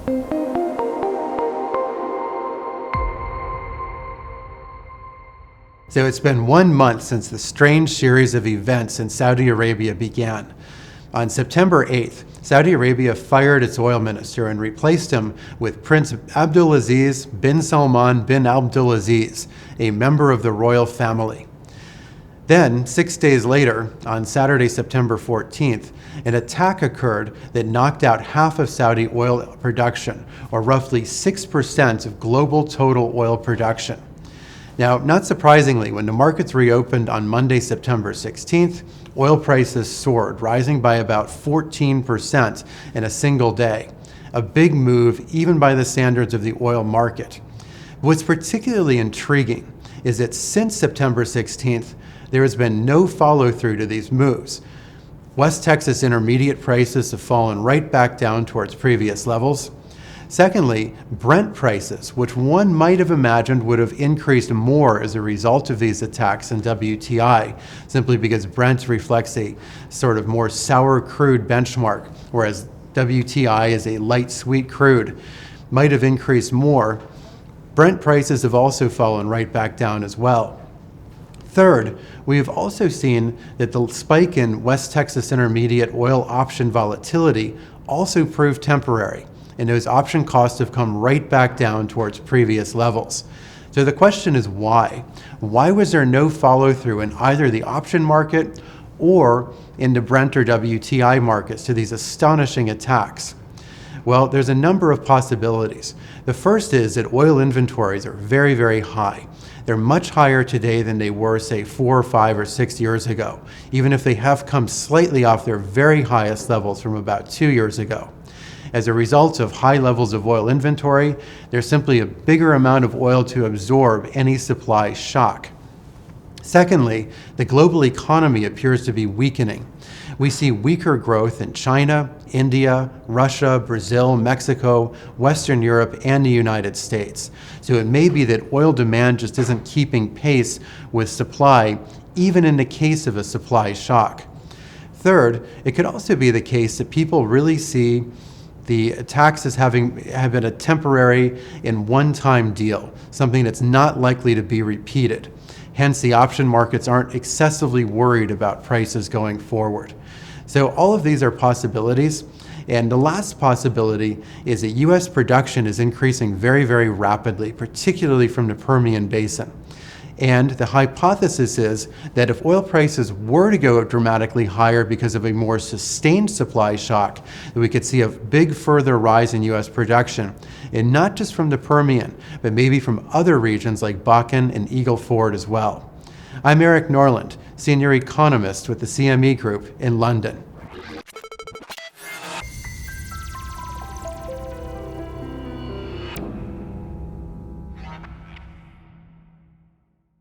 So it's been 1 month since the strange series of events in Saudi Arabia began. On September 8th, Saudi Arabia fired its oil minister and replaced him with Prince Abdulaziz bin Salman bin Abdulaziz, a member of the royal family. Then, 6 days later, on Saturday, September 14th, an attack occurred that knocked out half of Saudi oil production, or roughly 6% of global total oil production. Now, not surprisingly, when the markets reopened on Monday, September 16th, oil prices soared, rising by about 14% in a single day. A big move, even by the standards of the oil market. What's particularly intriguing is that since September 16th, there has been no follow-through to these moves. West Texas Intermediate prices have fallen right back down towards previous levels. Secondly, Brent prices, which one might have imagined would have increased more as a result of these attacks than WTI, simply because Brent reflects a sort of more sour crude benchmark, whereas WTI is a light sweet crude, might have increased more. Brent prices have also fallen right back down as well. Third, we have also seen that the spike in West Texas Intermediate oil option volatility also proved temporary, and those option costs have come right back down towards previous levels. So the question is why? Why was there no follow-through in either the option market or in the Brent or WTI markets to these astonishing attacks? Well, there's a number of possibilities. The first is that oil inventories are very, very high. They're much higher today than they were, say, 4, 5, or 6 years ago, even if they have come slightly off their very highest levels from about 2 years ago. As a result of high levels of oil inventory, there's simply a bigger amount of oil to absorb any supply shock. Secondly, the global economy appears to be weakening. We see weaker growth in China, India, Russia, Brazil, Mexico, Western Europe, and the United States. So it may be that oil demand just isn't keeping pace with supply, even in the case of a supply shock. Third, it could also be the case that people really see the attacks as have been a temporary and one-time deal, something that's not likely to be repeated. Hence, the option markets aren't excessively worried about prices going forward. So all of these are possibilities. And the last possibility is that U.S. production is increasing very, very rapidly, particularly from the Permian Basin. And the hypothesis is that if oil prices were to go dramatically higher because of a more sustained supply shock, that we could see a big further rise in U.S. production, and not just from the Permian, but maybe from other regions like Bakken and Eagle Ford as well. I'm Eric Norland, Senior Economist with the CME Group in London.